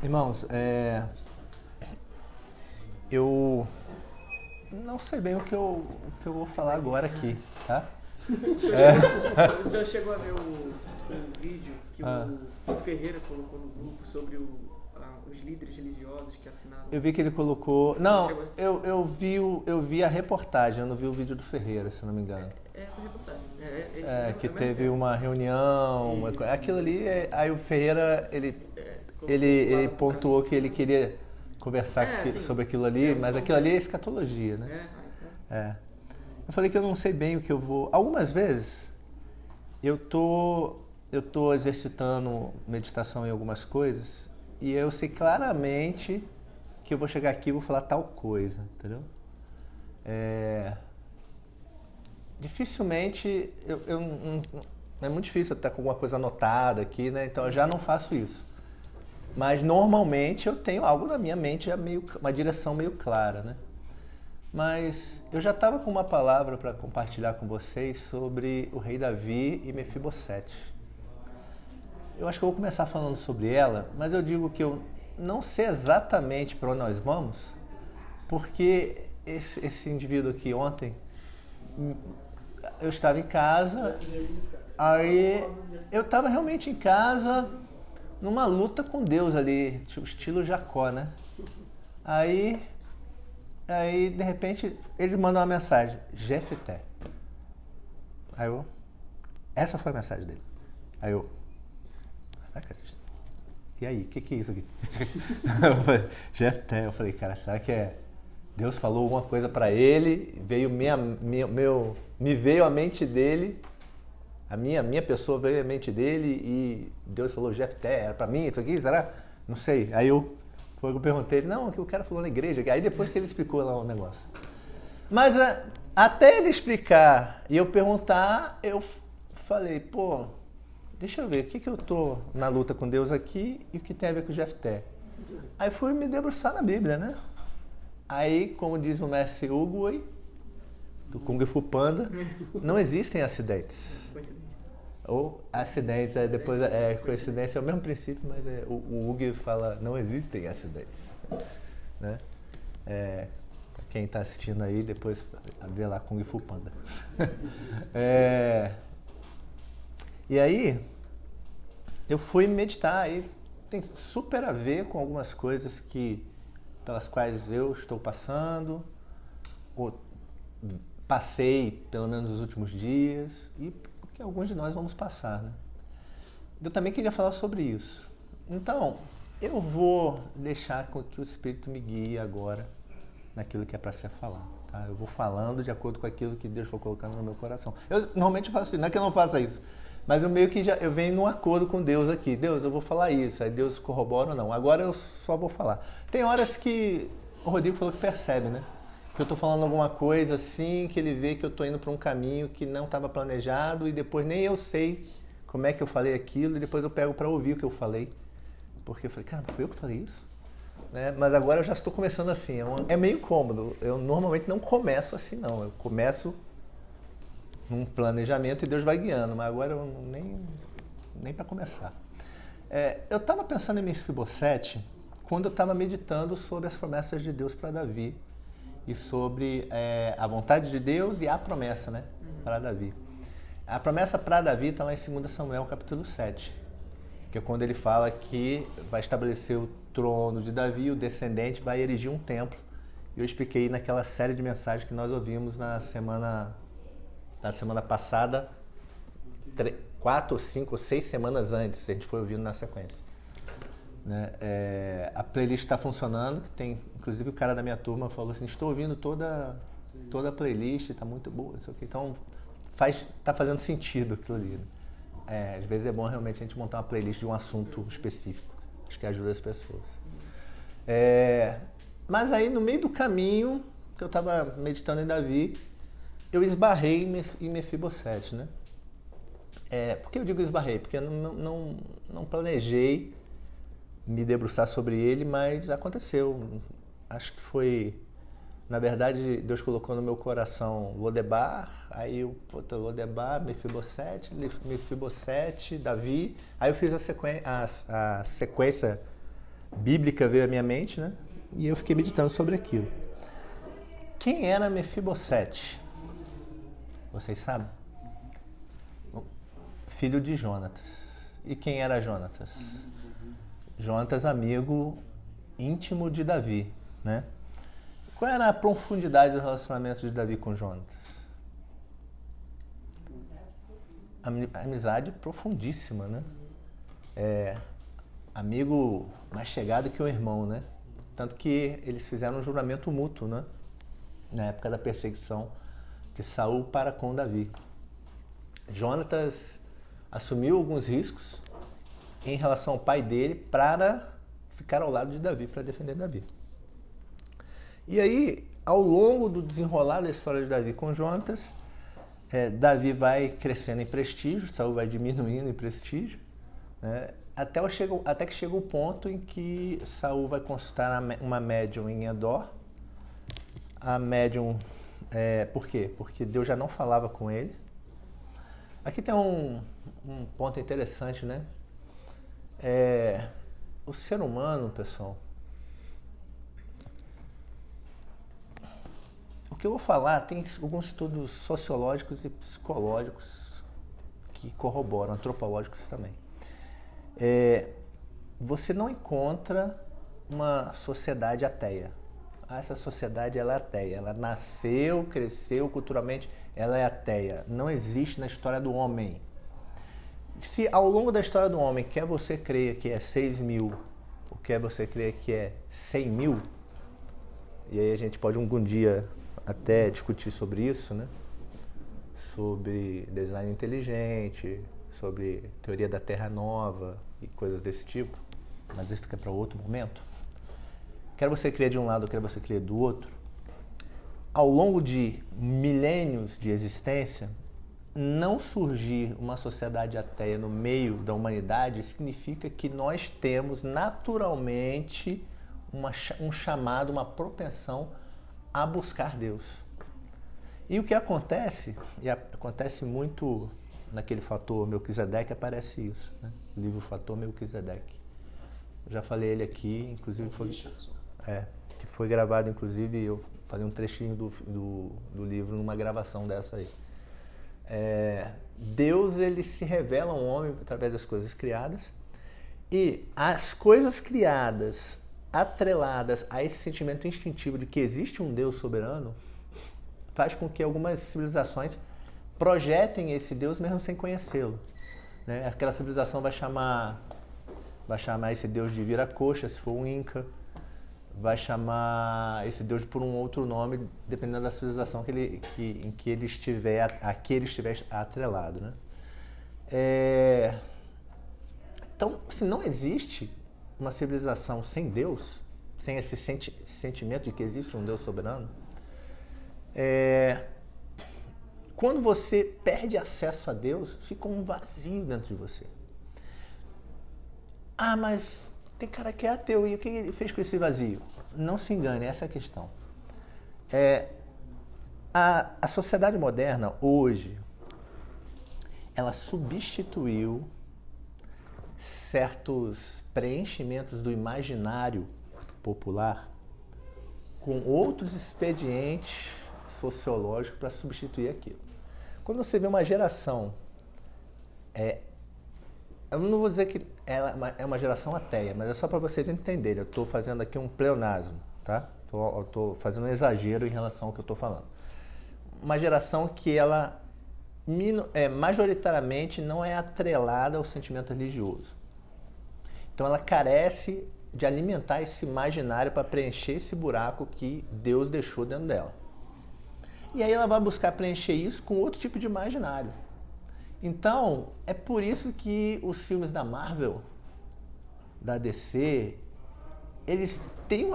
Irmãos, eu não sei bem o que eu vou falar agora aqui, tá? O senhor chegou a ver o vídeo que o Ferreira colocou no grupo sobre os líderes religiosos que assinaram? Eu vi que ele colocou... Não, Chegou a- eu vi a reportagem, eu não vi o vídeo do Ferreira, se não me engano. É essa reportagem. Que teve uma reunião, aquilo ali, aí o Ferreira, ele pontuou que ele queria conversar sobre aquilo ali, mas aquilo ali é escatologia, né? Eu falei que eu não sei bem o que eu vou... Algumas vezes eu tô exercitando meditação em algumas coisas e eu sei claramente que eu vou chegar aqui e vou falar tal coisa, entendeu? Dificilmente, é muito difícil eu estar com alguma coisa anotada aqui, né? Então eu já não faço isso. Mas normalmente eu tenho algo na minha mente, uma direção meio clara, né? Mas eu já estava com uma palavra para compartilhar com vocês sobre o rei Davi e Mefibosete. Eu acho que eu vou começar falando sobre ela, mas eu digo que eu não sei exatamente para onde nós vamos, porque esse indivíduo aqui ontem, eu estava em casa, aí eu estava realmente em casa, numa luta com Deus ali, tipo, estilo Jacó, né? Aí, de repente, ele mandou uma mensagem, Jefté. Essa foi a mensagem dele. Aí eu, e aí, o que é isso aqui? Eu falei, Jefté, eu falei, cara, será que Deus falou alguma coisa para ele, me veio a mente dele, a minha pessoa veio à mente dele e Deus falou, Jefté, era para mim isso aqui, será? Não sei. Aí eu perguntei, não, que o cara falou na igreja. Aí depois que ele explicou lá o negócio. Mas até ele explicar e eu perguntar, eu falei, pô, deixa eu ver, o que eu tô na luta com Deus aqui e o que tem a ver com o Jefté? Aí fui me debruçar na Bíblia, né? Aí, como diz o mestre Hugo, do Kung Fu Panda, não existem acidentes. Ou acidentes, depois coincidência é o mesmo princípio, mas o Hugo fala, não existem acidentes. Né? Quem está assistindo aí, depois vê lá Kung Fu Panda. E aí, eu fui meditar, aí tem super a ver com algumas coisas pelas quais eu estou passando, ou passei pelo menos nos últimos dias, e que alguns de nós vamos passar, né? Eu também queria falar sobre isso. Então, eu vou deixar que o Espírito me guie agora naquilo que é para ser falado, tá? Eu vou falando de acordo com aquilo que Deus for colocando no meu coração. Eu normalmente faço isso, não é que eu não faça isso, mas eu meio que eu venho num acordo com Deus aqui. Deus, eu vou falar isso, aí Deus corrobora ou não. Agora eu só vou falar. Tem horas que o Rodrigo falou que percebe, né? Que eu tô falando alguma coisa assim, que ele vê que eu tô indo para um caminho que não estava planejado e depois nem eu sei como é que eu falei aquilo e depois eu pego para ouvir o que eu falei. Porque eu falei, cara, foi eu que falei isso? Né? Mas agora eu já estou começando assim, é meio incômodo. Eu normalmente não começo assim não, eu começo num planejamento e Deus vai guiando, mas agora eu nem para começar. Eu estava pensando em Mefibosete quando eu estava meditando sobre as promessas de Deus para Davi e sobre a vontade de Deus e a promessa, né, para Davi. A promessa para Davi está lá em 2 Samuel, capítulo 7, que é quando ele fala que vai estabelecer o trono de Davi, o descendente vai erigir um templo. E eu expliquei naquela série de mensagens que nós ouvimos na semana passada, 4, 5 ou 6 semanas antes, a gente foi ouvindo na sequência. Né? A playlist está funcionando, tem, inclusive o cara da minha turma falou assim, estou ouvindo toda a playlist, está muito boa, isso aqui. Então está fazendo sentido aquilo ali. Né? Às vezes é bom realmente a gente montar uma playlist de um assunto específico, acho que ajuda as pessoas. Mas aí no meio do caminho, que eu estava meditando em Davi, eu esbarrei em Mefibosete, né? Por que eu digo esbarrei? Porque eu não planejei me debruçar sobre ele, mas aconteceu. Acho que foi, na verdade, Deus colocou no meu coração Lodebar, aí eu, Lodebar, Mefibosete, Davi, aí eu fiz a sequência bíblica veio à minha mente, né? E eu fiquei meditando sobre aquilo. Quem era Mefibosete? Vocês sabem? Filho de Jonatas. E quem era Jonatas? Jonatas, amigo íntimo de Davi, né? Qual era a profundidade do relacionamento de Davi com Jonatas? Amizade profundíssima, né? Amigo mais chegado que o irmão, né? Tanto que eles fizeram um juramento mútuo, né? Na época da perseguição de Saul para com Davi. Jonatas assumiu alguns riscos em relação ao pai dele para ficar ao lado de Davi, para defender Davi. E aí, ao longo do desenrolar da história de Davi com Jonatas, Davi vai crescendo em prestígio, Saul vai diminuindo em prestígio, né? Até que chega o ponto em que Saul vai consultar uma médium em Endor. A médium, por quê? Porque Deus já não falava com ele. Aqui tem um ponto interessante, né? O ser humano, pessoal, o que eu vou falar tem alguns estudos sociológicos e psicológicos que corroboram, antropológicos também. Você não encontra uma sociedade ateia. Essa sociedade ela é ateia. Ela nasceu, cresceu culturalmente, ela é ateia. Não existe na história do homem. Se ao longo da história do homem, quer você crer que é 6.000, ou quer você crer que é 100.000, e aí a gente pode algum dia até discutir sobre isso, né? Sobre design inteligente, sobre teoria da Terra Nova e coisas desse tipo, mas isso fica para outro momento. Quer você crer de um lado, quer você crer do outro, ao longo de milênios de existência, não surgir uma sociedade ateia no meio da humanidade significa que nós temos naturalmente um chamado, uma propensão a buscar Deus. E o que acontece, e acontece muito naquele fator Melquisedeque, aparece isso, né? O livro Fator Melquisedeque. Eu já falei ele aqui, inclusive que foi gravado, inclusive eu falei um trechinho do livro numa gravação dessa aí. Deus, ele se revela ao homem através das coisas criadas, e as coisas criadas atreladas a esse sentimento instintivo de que existe um Deus soberano faz com que algumas civilizações projetem esse Deus mesmo sem conhecê-lo, né? Aquela civilização vai chamar esse Deus de Viracocha, se for um Inca, vai chamar esse Deus por um outro nome, dependendo da civilização a que ele estiver atrelado, né? Então, se não existe uma civilização sem Deus, sem esse sentimento de que existe um Deus soberano, quando você perde acesso a Deus, fica um vazio dentro de você. Ah, mas tem cara que é ateu, e o que ele fez com esse vazio? Não se engane, essa é a questão. A sociedade moderna, hoje, ela substituiu certos preenchimentos do imaginário popular com outros expedientes sociológicos para substituir aquilo. Quando você vê uma geração, eu não vou dizer que ela é uma geração ateia, mas é só para vocês entenderem. Eu estou fazendo aqui um pleonasmo, tá? Estou fazendo um exagero em relação ao que eu estou falando. Uma geração que ela majoritariamente não é atrelada ao sentimento religioso. Então ela carece de alimentar esse imaginário para preencher esse buraco que Deus deixou dentro dela. E aí ela vai buscar preencher isso com outro tipo de imaginário. Então, é por isso que os filmes da Marvel, da DC, eles têm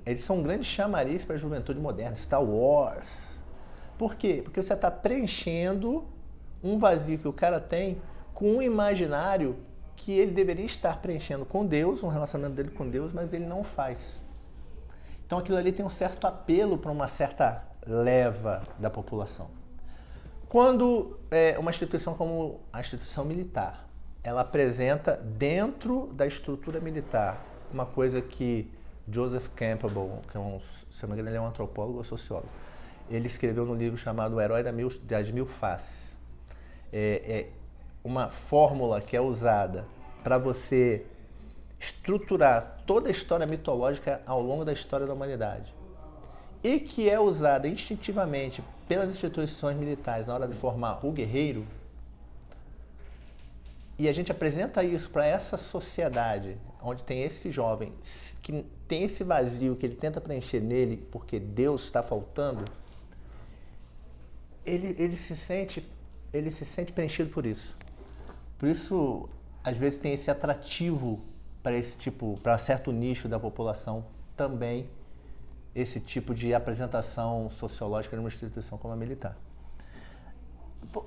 eles são um grande chamariz para a juventude moderna. Star Wars. Por quê? Porque você está preenchendo um vazio que o cara tem com um imaginário que ele deveria estar preenchendo com Deus, um relacionamento dele com Deus, mas ele não faz. Então aquilo ali tem um certo apelo para uma certa leva da população. Quando uma instituição como a instituição militar, ela apresenta dentro da estrutura militar uma coisa que Joseph Campbell, que se não me engano, ele é um antropólogo ou sociólogo, ele escreveu num livro chamado O Herói das Mil Faces. É uma fórmula que é usada para você estruturar toda a história mitológica ao longo da história da humanidade e que é usada instintivamente pelas instituições militares na hora de formar o guerreiro. E a gente apresenta isso para essa sociedade, onde tem esse jovem que tem esse vazio que ele tenta preencher nele porque Deus está faltando. Ele se sente preenchido por isso. Por isso, às vezes tem esse atrativo para certo nicho da população também, esse tipo de apresentação sociológica numa instituição como a militar.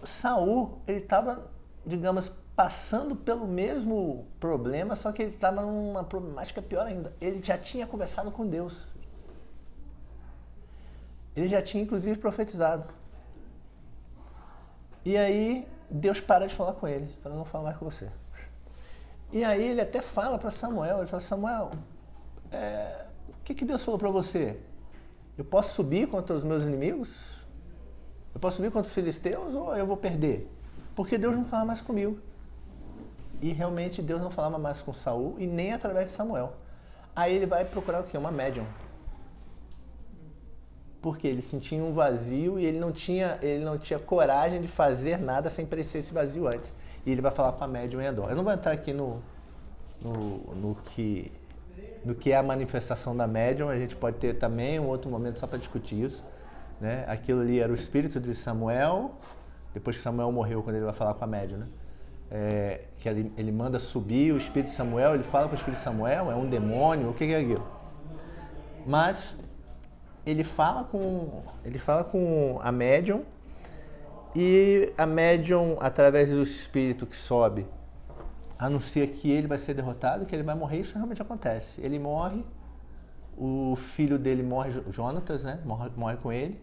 Saul, ele estava, digamos, passando pelo mesmo problema, só que ele estava numa problemática pior ainda. Ele já tinha conversado com Deus. Ele já tinha, inclusive, profetizado. E aí, Deus para de falar com ele. Fala, não falo mais com você. E aí, ele até fala para Samuel. Ele fala, Samuel, o que Deus falou para você? Eu posso subir contra os meus inimigos? Eu posso subir contra os filisteus ou eu vou perder? Porque Deus não fala mais comigo. E realmente Deus não falava mais com Saul e nem através de Samuel. Aí ele vai procurar o quê? Uma médium. Porque ele sentia um vazio e ele não tinha coragem de fazer nada sem preencher esse vazio antes. E ele vai falar com a médium em Endor. Eu não vou entrar aqui no que é a manifestação da médium, a gente pode ter também um outro momento só para discutir isso. Né? Aquilo ali era o espírito de Samuel, depois que Samuel morreu, quando ele vai falar com a médium, né? Que ele manda subir o espírito de Samuel, ele fala com o espírito de Samuel, é um demônio, o que é aquilo? Mas ele fala com a médium, e a médium, através do espírito que sobe, anuncia que ele vai ser derrotado, que ele vai morrer. Isso realmente acontece. Ele morre, o filho dele morre, Jonatas, né? Morre com ele.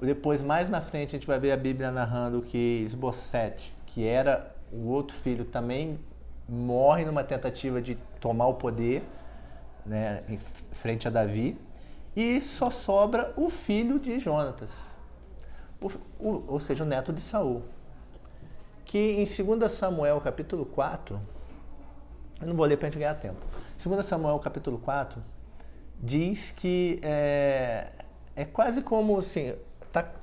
Depois, mais na frente, a gente vai ver a Bíblia narrando que Isbosete, que era o outro filho, também morre numa tentativa de tomar o poder, né, em frente a Davi. E só sobra o filho de Jonatas, ou seja, o neto de Saul. Que em 2 Samuel capítulo 4, eu não vou ler para a gente ganhar tempo. 2 Samuel capítulo 4 diz que é quase como assim,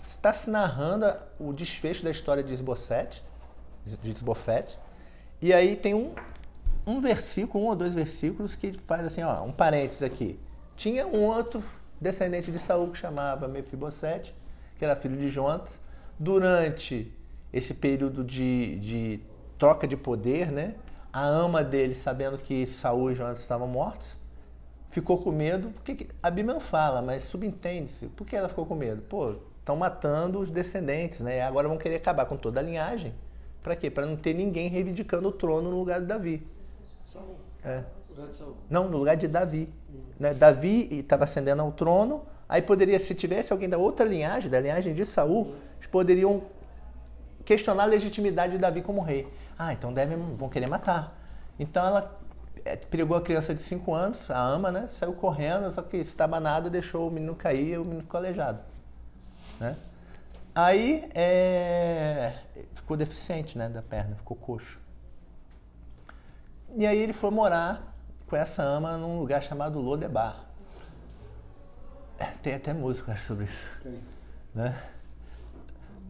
está se narrando o desfecho da história de Isbofete, e aí tem um versículo, 1 ou 2 versículos que faz assim, ó, um parênteses aqui. Tinha um outro descendente de Saul que chamava Mefibosete, que era filho de Jonatas. Durante esse período de troca de poder, né, a ama dele, sabendo que Saul e Jonatas estavam mortos, ficou com medo. Porque a Bíblia não fala, mas subentende-se. Por que ela ficou com medo? Pô, estão matando os descendentes, né? Agora vão querer acabar com toda a linhagem. Para quê? Para não ter ninguém reivindicando o trono no lugar de Davi. Saul. No lugar de Saul. Não, no lugar de Davi. Né? Davi estava ascendendo ao trono, aí poderia, se tivesse alguém da outra linhagem, da linhagem de Saul, eles poderiam questionar a legitimidade de Davi como rei. Então vão querer matar. Então ela pegou a criança de 5 anos, a ama, né? Saiu correndo, só que estava nada, deixou o menino cair e o menino ficou aleijado. Né? Aí ficou deficiente, né, da perna, ficou coxo. E aí ele foi morar com essa ama num lugar chamado Lodebar. Tem até música sobre isso. Tem. Né?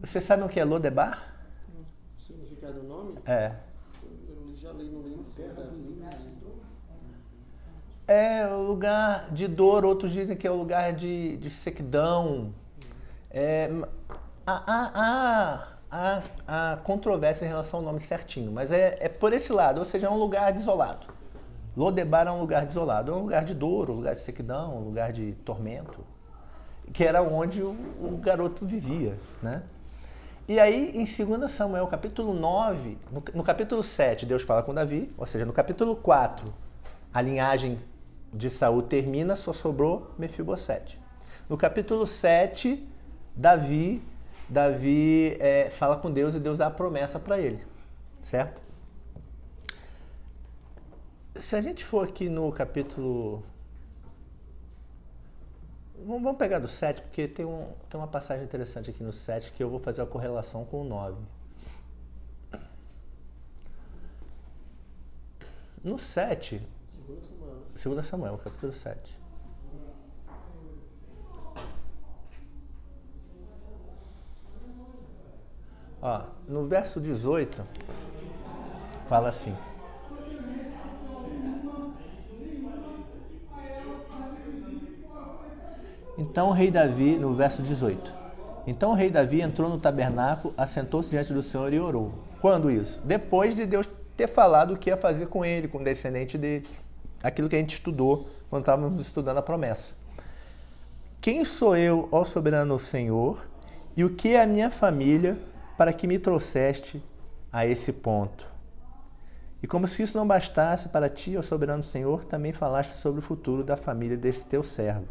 Vocês sabem o que é Lodebar? O significado do nome? Eu já li no livro. É o lugar de dor, outros dizem que é o lugar de sequidão. Há controvérsia em relação ao nome certinho, mas é por esse lado, ou seja, é um lugar desolado. Lodebar é um lugar desolado, é um lugar de dor, um lugar de sequidão, um lugar de tormento, que era onde o garoto vivia, né? E aí, em 2 Samuel, capítulo 9, no capítulo 7, Deus fala com Davi, ou seja, no capítulo 4, a linhagem de Saul termina, só sobrou Mefibosete. No capítulo 7, Davi fala com Deus e Deus dá a promessa para ele, certo? Se a gente for aqui no capítulo... Vamos pegar do 7, porque tem uma passagem interessante aqui no 7 que eu vou fazer a correlação com o 9. No 7... 2 Samuel, capítulo 7. Ó, no verso 18, fala assim. Então o rei Davi, no verso 18. Então o rei Davi entrou no tabernáculo, assentou-se diante do Senhor e orou. Quando isso? Depois de Deus ter falado o que ia fazer com ele, com o descendente dele. Aquilo que a gente estudou quando estávamos estudando a promessa. Quem sou eu, ó soberano Senhor, e o que é a minha família para que me trouxeste a esse ponto? E como se isso não bastasse para ti, ó soberano Senhor, também falaste sobre o futuro da família desse teu servo.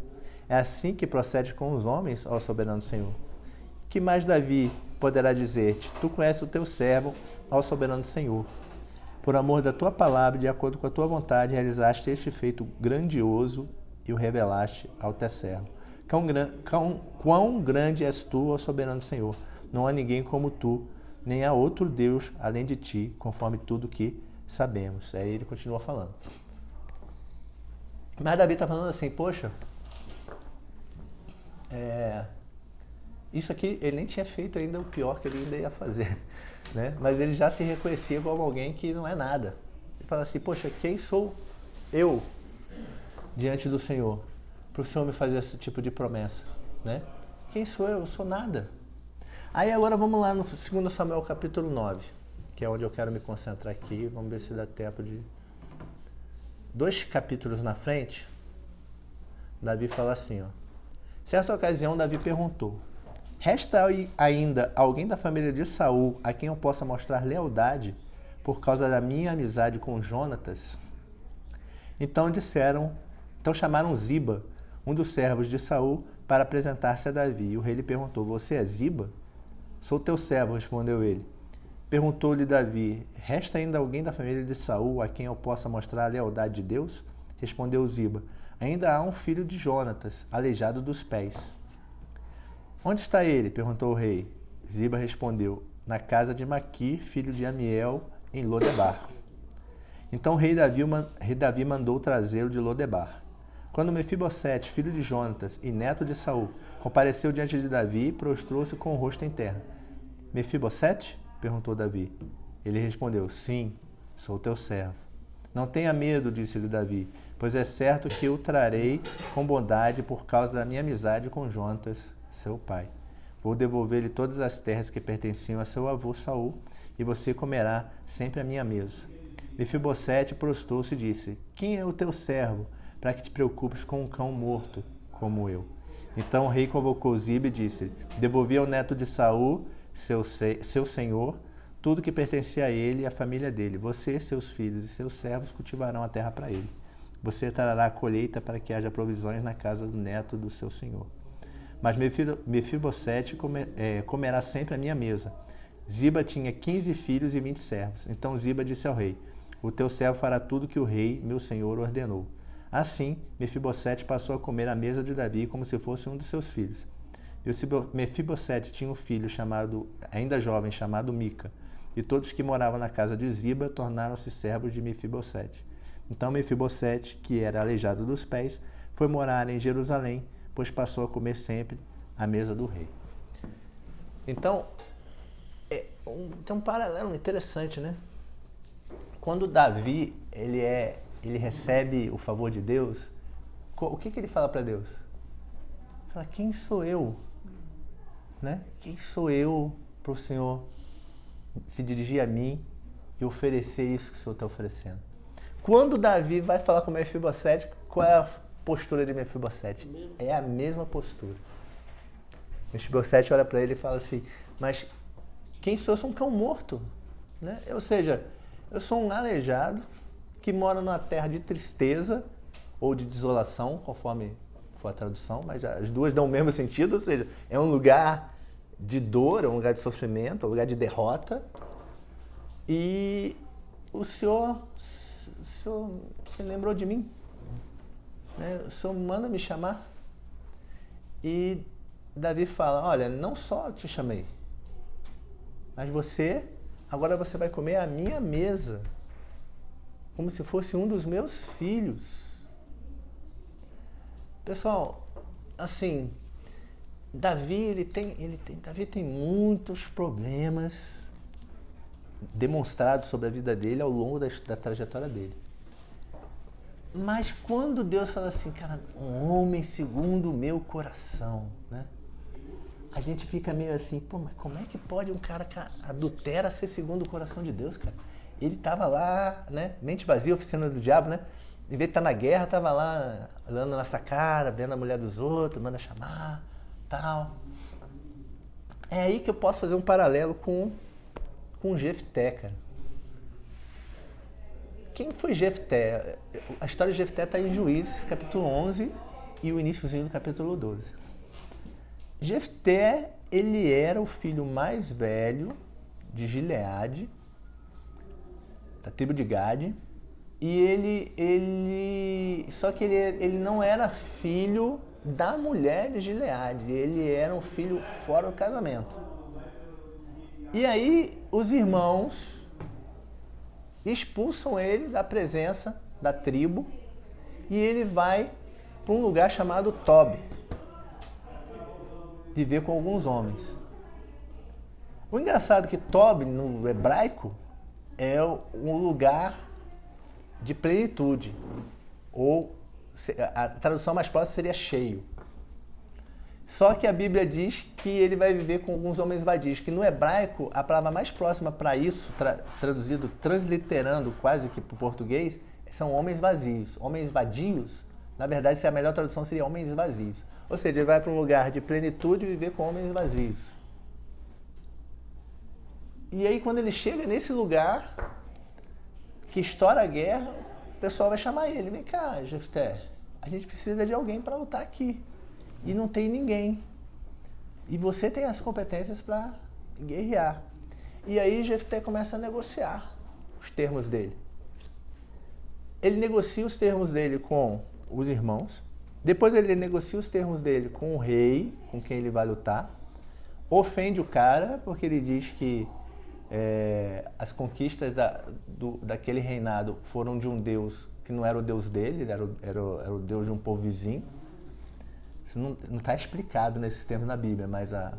É assim que procede com os homens, ó soberano Senhor. Que mais Davi poderá dizer-te? Tu conheces o teu servo, ó soberano Senhor. Por amor da tua palavra, de acordo com a tua vontade, realizaste este feito grandioso e o revelaste ao teu servo. Quão grande és tu, ó soberano Senhor. Não há ninguém como tu, nem há outro Deus além de ti, conforme tudo que sabemos. Aí ele continua falando. Mas Davi está falando assim, poxa, isso aqui ele nem tinha feito ainda o pior que ele ainda ia fazer, né? Mas ele já se reconhecia como alguém que não é nada. Ele fala assim, poxa, quem sou eu diante do Senhor para o Senhor me fazer esse tipo de promessa, né? Quem sou eu? Eu sou nada. Aí agora vamos lá no 2 Samuel capítulo 9, que é onde eu quero me concentrar aqui. Vamos ver se dá tempo de... 2 capítulos na frente, Davi fala assim, ó. Certa ocasião, Davi perguntou, resta ainda alguém da família de Saul a quem eu possa mostrar lealdade por causa da minha amizade com Jonatas? Então chamaram Ziba, um dos servos de Saul, para apresentar-se a Davi. E o rei lhe perguntou, você é Ziba? Sou teu servo, respondeu ele. Perguntou-lhe Davi, resta ainda alguém da família de Saul a quem eu possa mostrar a lealdade de Deus? Respondeu Ziba, ainda há um filho de Jonatas, aleijado dos pés. Onde está ele? Perguntou o rei. Ziba respondeu, na casa de Maquir, filho de Amiel, em Lodebar. Então o rei Davi mandou trazê-lo de Lodebar. Quando Mefibosete, filho de Jonatas e neto de Saul, compareceu diante de Davi, prostrou-se com o rosto em terra. Mefibosete? Perguntou Davi. Ele respondeu, sim, sou teu servo. Não tenha medo, disse-lhe Davi, pois é certo que o trarei com bondade por causa da minha amizade com Jonatas, seu pai. Vou devolver-lhe todas as terras que pertenciam a seu avô Saul, e você comerá sempre à minha mesa. Mefibosete prostrou-se e disse, quem é o teu servo, para que te preocupes com um cão morto, como eu? Então o rei convocou Ziba e disse, devolvi ao neto de Saul, seu senhor, tudo que pertencia a ele e à família dele. Você, seus filhos e seus servos cultivarão a terra para ele. Você trará a colheita para que haja provisões na casa do neto do seu senhor. Mas Mefibosete comerá sempre à minha mesa. Ziba tinha 15 filhos e 20 servos. Então Ziba disse ao rei, o teu servo fará tudo que o rei, meu senhor, ordenou. Assim, Mefibosete passou a comer à mesa de Davi como se fosse um de seus filhos. E Mefibosete tinha um filho ainda jovem, chamado Mica. E todos que moravam na casa de Ziba tornaram-se servos de Mefibosete. Então Mefibosete, que era aleijado dos pés, foi morar em Jerusalém, pois passou a comer sempre à mesa do rei. Então, tem um paralelo interessante, né? Quando Davi ele recebe o favor de Deus, o que ele fala para Deus? Ele fala, quem sou eu? Né? Quem sou eu para o Senhor se dirigir a mim e oferecer isso que o Senhor está oferecendo? Quando Davi vai falar com Mefibosete, qual é a postura de Mefibosete? É a mesma postura. Mefibosete olha para ele e fala assim, mas quem sou eu? Eu sou um cão morto. Né? Ou seja, eu sou um aleijado que mora numa terra de tristeza ou de desolação, conforme for a tradução, mas as duas dão o mesmo sentido, ou seja, é um lugar de dor, é um lugar de sofrimento, é um lugar de derrota. E o Senhor o senhor se lembrou de mim? Né? O senhor manda me chamar? E Davi fala, olha, não só te chamei, mas agora você vai comer à minha mesa, como se fosse um dos meus filhos. Pessoal, assim, Davi tem muitos problemas demonstrados sobre a vida dele ao longo da trajetória dele. Mas quando Deus fala assim, cara, um homem segundo o meu coração, né? A gente fica meio assim, pô, mas como é que pode um cara que adultera ser segundo o coração de Deus, cara? Ele tava lá, né? Mente vazia, oficina do diabo, né? Em vez de estar na guerra, tava lá, olhando na nossa cara, vendo a mulher dos outros, manda chamar, tal. É aí que eu posso fazer um paralelo com Jefté, cara. Quem foi Jefté? A história de Jefté está em Juízes, capítulo 11 e o iniciozinho do capítulo 12. Jefté, ele era o filho mais velho de Gileade, da tribo de Gade, e só que ele não era filho da mulher de Gileade, ele era um filho fora do casamento. E aí os irmãos expulsam ele da presença da tribo e ele vai para um lugar chamado Tob, viver com alguns homens. O engraçado é que Tob, no hebraico, é um lugar de plenitude, ou a tradução mais próxima seria cheio. Só que a Bíblia diz que ele vai viver com alguns homens vadios, que no hebraico a palavra mais próxima para isso, traduzido, transliterando quase que para o português, são homens vazios. Homens vadios, na verdade, a melhor tradução seria homens vazios. Ou seja, ele vai para um lugar de plenitude e viver com homens vazios. E aí quando ele chega nesse lugar, que estoura a guerra, o pessoal vai chamar ele. Vem cá, Jefté, a gente precisa de alguém para lutar aqui. E não tem ninguém. E você tem as competências para guerrear. E aí Jefté começa a negociar os termos dele. Ele negocia os termos dele com os irmãos. Depois ele negocia os termos dele com o rei, com quem ele vai lutar. Ofende o cara, porque ele diz que as conquistas daquele reinado foram de um Deus que não era o Deus dele, era o Deus de um povo vizinho. Isso não está explicado nesses termos na Bíblia, mas é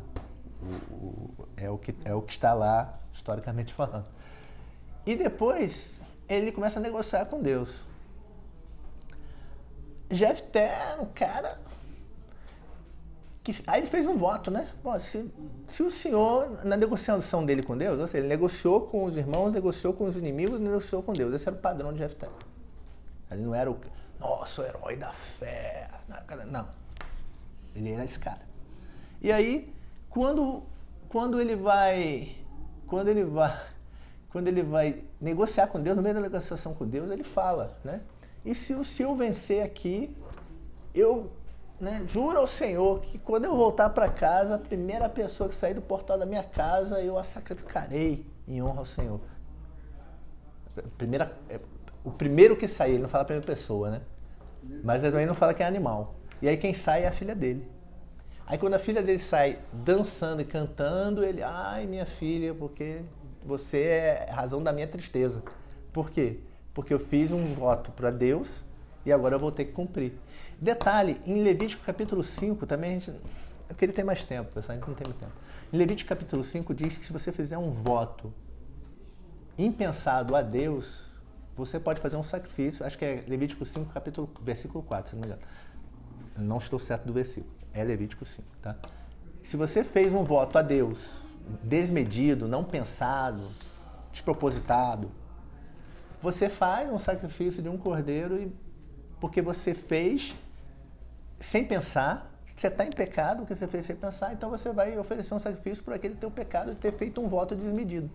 o que está lá, historicamente falando. E depois ele começa a negociar com Deus. Jefté é um cara aí ele fez um voto, né? Bom, se o senhor, na negociação dele com Deus, ou seja, ele negociou com os irmãos, negociou com os inimigos, negociou com Deus. Esse era o padrão de Jefté. Ele não era o herói da fé. Não. Ele era esse cara. E aí, quando ele vai negociar com Deus, no meio da negociação com Deus, ele fala, né? E se o senhor vencer aqui, juro ao Senhor que quando eu voltar para casa, a primeira pessoa que sair do portal da minha casa, eu a sacrificarei em honra ao Senhor. O primeiro que sair, ele não fala a primeira pessoa, né? Mas ele também não fala que é animal. E aí quem sai é a filha dele. Aí quando a filha dele sai dançando e cantando, ele, ai minha filha, porque você é a razão da minha tristeza. Por quê? Porque eu fiz um voto para Deus e agora eu vou ter que cumprir. Detalhe, em Levítico capítulo 5, também eu queria ter mais tempo, pessoal, a gente não tem muito tempo. Em Levítico capítulo 5 diz que se você fizer um voto impensado a Deus, você pode fazer um sacrifício, acho que é Levítico 5, versículo 4, se não me engano. Não estou certo do versículo, é Levítico 5, tá? Se você fez um voto a Deus desmedido, não pensado, despropositado, você faz um sacrifício de um cordeiro porque você fez sem pensar, você está em pecado porque você fez sem pensar, então você vai oferecer um sacrifício por aquele teu pecado de ter feito um voto desmedido.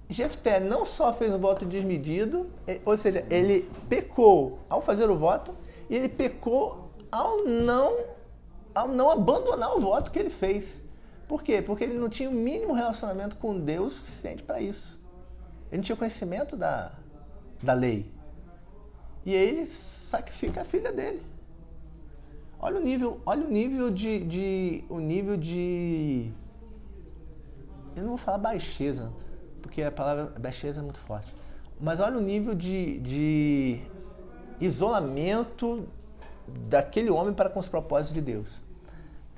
Jefté não só fez um voto desmedido, ou seja, ele pecou ao fazer o voto e ele pecou ao não abandonar o voto que ele fez. Por quê? Porque ele não tinha o mínimo relacionamento com Deus suficiente para isso. Ele não tinha conhecimento da lei. E ele sacrifica a filha dele. Olha o nível de eu não vou falar baixeza, porque a palavra baixeza é muito forte. Mas olha o nível de isolamento daquele homem para com os propósitos de Deus.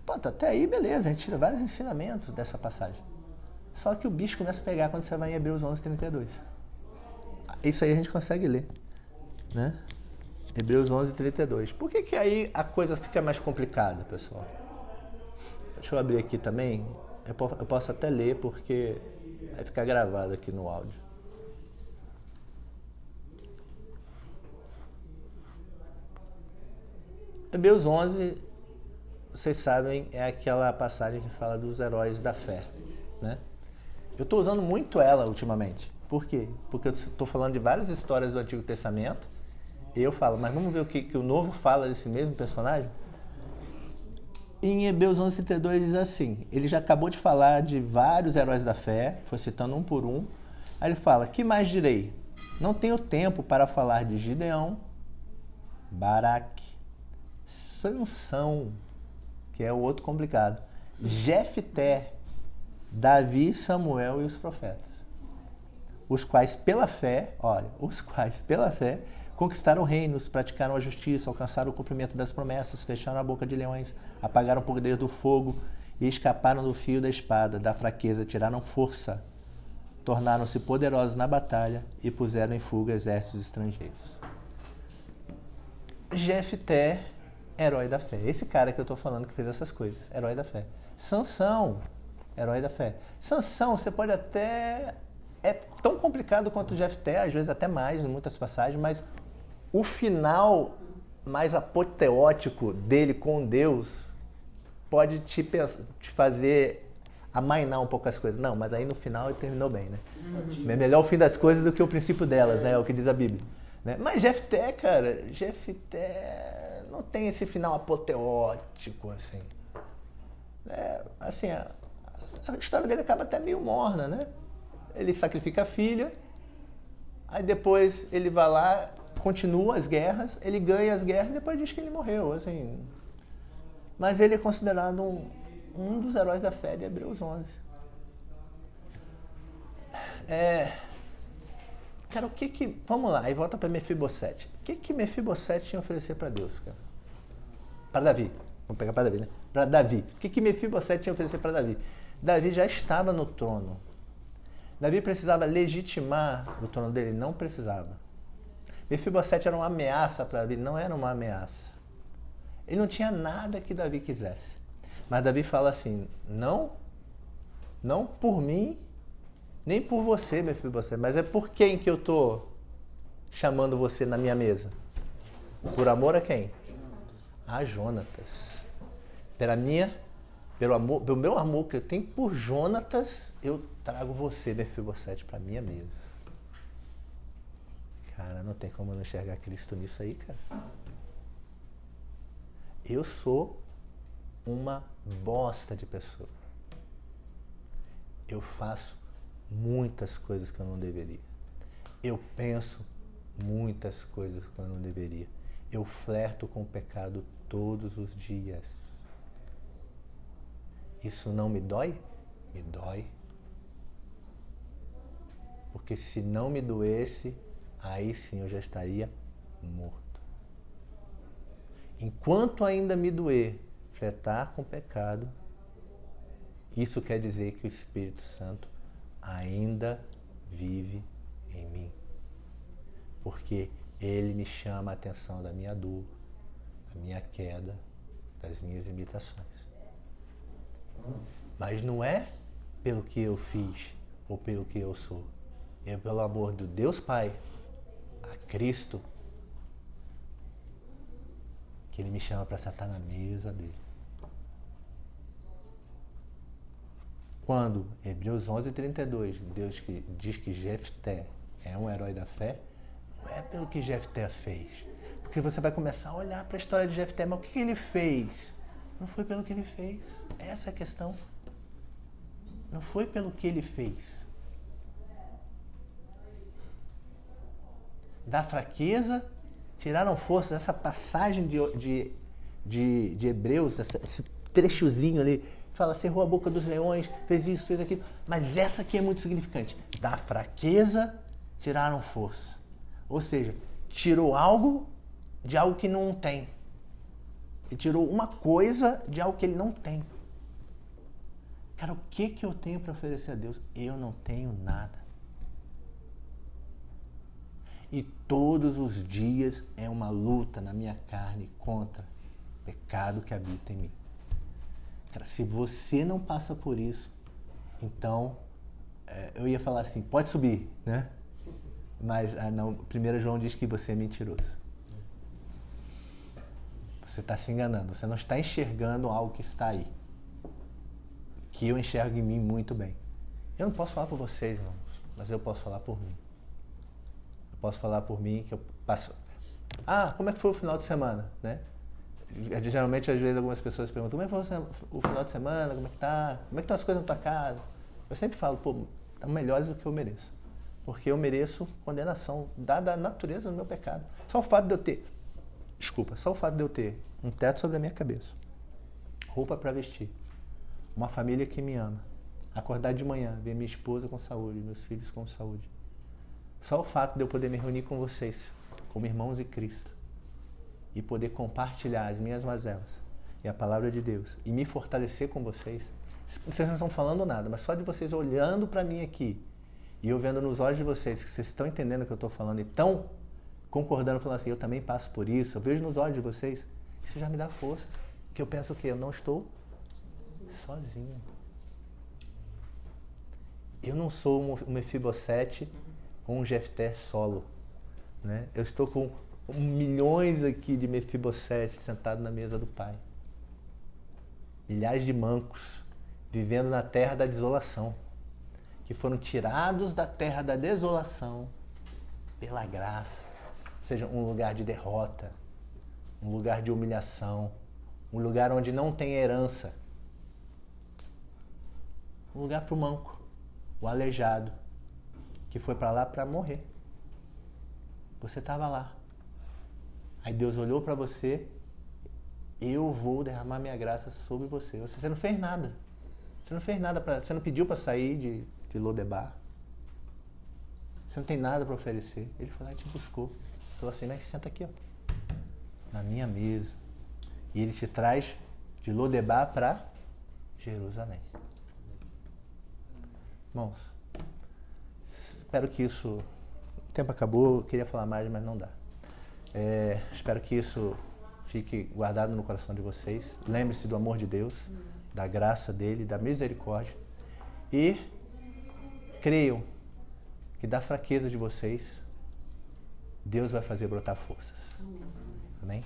Pô, até aí beleza, a gente tira vários ensinamentos dessa passagem. Só que o bicho começa a pegar quando você vai em Hebreus 11:32. Isso aí a gente consegue ler, né? Hebreus 11:32. Por que aí a coisa fica mais complicada, pessoal? Deixa eu abrir aqui também. Eu posso até ler porque vai ficar gravado aqui no áudio. Hebreus 11, vocês sabem, é aquela passagem que fala dos heróis da fé, né? Eu estou usando muito ela ultimamente. Por quê? Porque eu estou falando de várias histórias do Antigo Testamento e eu falo, mas vamos ver o que o Novo fala desse mesmo personagem? Em Hebreus 11:32 diz assim, ele já acabou de falar de vários heróis da fé, foi citando um por um. Aí ele fala, que mais direi? Não tenho tempo para falar de Gideão, Baraque, Sansão, que é o outro complicado, Jefté, Davi, Samuel e os profetas, os quais pela fé conquistaram reinos, praticaram a justiça, alcançaram o cumprimento das promessas, fecharam a boca de leões, apagaram o poder do fogo e escaparam do fio da espada, da fraqueza, tiraram força, tornaram-se poderosos na batalha e puseram em fuga exércitos estrangeiros. Jefté, herói da fé. Esse cara que eu estou falando que fez essas coisas, herói da fé. Sansão, herói da fé. Sansão, você pode até... É tão complicado quanto Jefté, às vezes até mais, em muitas passagens, mas o final mais apoteótico dele com Deus pode te fazer amainar um pouco as coisas. Não, mas aí no final ele terminou bem, né? É melhor o fim das coisas do que o princípio delas, né? É o que diz a Bíblia. Né? Mas Jefté, cara, não tem esse final apoteótico, assim. Assim, a história dele acaba até meio morna, né? Ele sacrifica a filha, aí depois ele vai lá, continua as guerras, ele ganha as guerras e depois diz que ele morreu, assim. Mas ele é considerado um dos heróis da fé de Hebreus 11. Cara, vamos lá, aí volta para Mefibosete. O que Mefibosete tinha a oferecer para Deus, cara? Para Davi. Vamos pegar para Davi, né? Para Davi. O que Mefibosete tinha a oferecer para Davi? Davi já estava no trono. Davi precisava legitimar o trono dele? Não precisava. Mefibosete era uma ameaça para Davi? Não era uma ameaça. Ele não tinha nada que Davi quisesse. Mas Davi fala assim, não por mim, nem por você, Mefibosete, mas é por quem que eu estou chamando você na minha mesa? Por amor a quem? A Jonatas. Pelo meu amor que eu tenho por Jonatas, eu trago você, Mefibosete, para minha mesa. Cara, não tem como não enxergar Cristo nisso aí, cara. Eu sou uma bosta de pessoa. Eu faço muitas coisas que eu não deveria. Eu penso muitas coisas que eu não deveria. Eu flerto com o pecado todos os dias. Isso não me dói? Me dói. Porque se não me doesse, aí sim eu já estaria morto. Enquanto ainda me doer, flertar com o pecado, isso quer dizer que o Espírito Santo ainda vive em mim. Porque ele me chama a atenção da minha dor, da minha queda, das minhas limitações. Mas não é pelo que eu fiz ou pelo que eu sou. É pelo amor do Deus Pai, a Cristo, que ele me chama para sentar na mesa dele. Quando, Hebreus 11:32, Deus diz que Jefté é um herói da fé, não é pelo que Jefté fez. Porque você vai começar a olhar para a história de Jefté, mas o que ele fez? Não foi pelo que ele fez. Essa é a questão. Não foi pelo que ele fez. Da fraqueza tiraram forças. Essa passagem de Hebreus, esse trechozinho ali, fala, cerrou a boca dos leões, fez isso, fez aquilo. Mas essa aqui é muito significante. Da fraqueza tiraram força. Ou seja, tirou algo de algo que não tem. Ele tirou uma coisa de algo que ele não tem. Cara, o que eu tenho para oferecer a Deus? Eu não tenho nada. E todos os dias é uma luta na minha carne contra o pecado que habita em mim. Cara, se você não passa por isso, então, eu ia falar assim, pode subir, né? Mas, não, 1 João diz que você é mentiroso. Você está se enganando, você não está enxergando algo que está aí. Que eu enxergo em mim muito bem. Eu não posso falar por vocês, irmãos, mas eu posso falar por mim. Eu posso falar por mim que eu passo... como é que foi o final de semana, né? Geralmente, às vezes, algumas pessoas perguntam, como é que foi o final de semana, como é que tá? Como é que estão as coisas na tua casa? Eu sempre falo, estão melhores do que eu mereço. Porque eu mereço condenação, dada a natureza do meu pecado. Só o fato de eu ter um teto sobre a minha cabeça, roupa para vestir, uma família que me ama, acordar de manhã, ver minha esposa com saúde, meus filhos com saúde. Só o fato de eu poder me reunir com vocês, como irmãos em Cristo, e poder compartilhar as minhas mazelas e a palavra de Deus, e me fortalecer com vocês. Vocês não estão falando nada, mas só de vocês olhando para mim aqui, e eu vendo nos olhos de vocês que vocês estão entendendo o que eu estou falando e estão concordando, falando assim, eu também passo por isso, eu vejo nos olhos de vocês, isso já me dá força. Que eu penso que eu não estou sozinho. Eu não sou um Mefibosete ou um Jefté solo, né? Eu estou com milhões aqui de Mefibosete sentado na mesa do Pai. Milhares de mancos vivendo na terra da desolação, que foram tirados da terra da desolação pela graça. Ou seja, um lugar de derrota, um lugar de humilhação, um lugar onde não tem herança. Um lugar para o manco, o aleijado, que foi para lá para morrer. Você estava lá. Aí Deus olhou para você, eu vou derramar minha graça sobre você. Você não fez nada. Você não fez nada, você não pediu para sair de Lodebar. Você não tem nada para oferecer. Ele foi lá e te buscou. Falou assim, mas senta aqui, ó, na minha mesa. E ele te traz de Lodebar para Jerusalém. Irmãos, espero que isso... O tempo acabou, eu queria falar mais, mas não dá. Espero que isso fique guardado no coração de vocês. Lembre-se do amor de Deus, da graça dele, da misericórdia. E creiam que da fraqueza de vocês, Deus vai fazer brotar forças. Amém?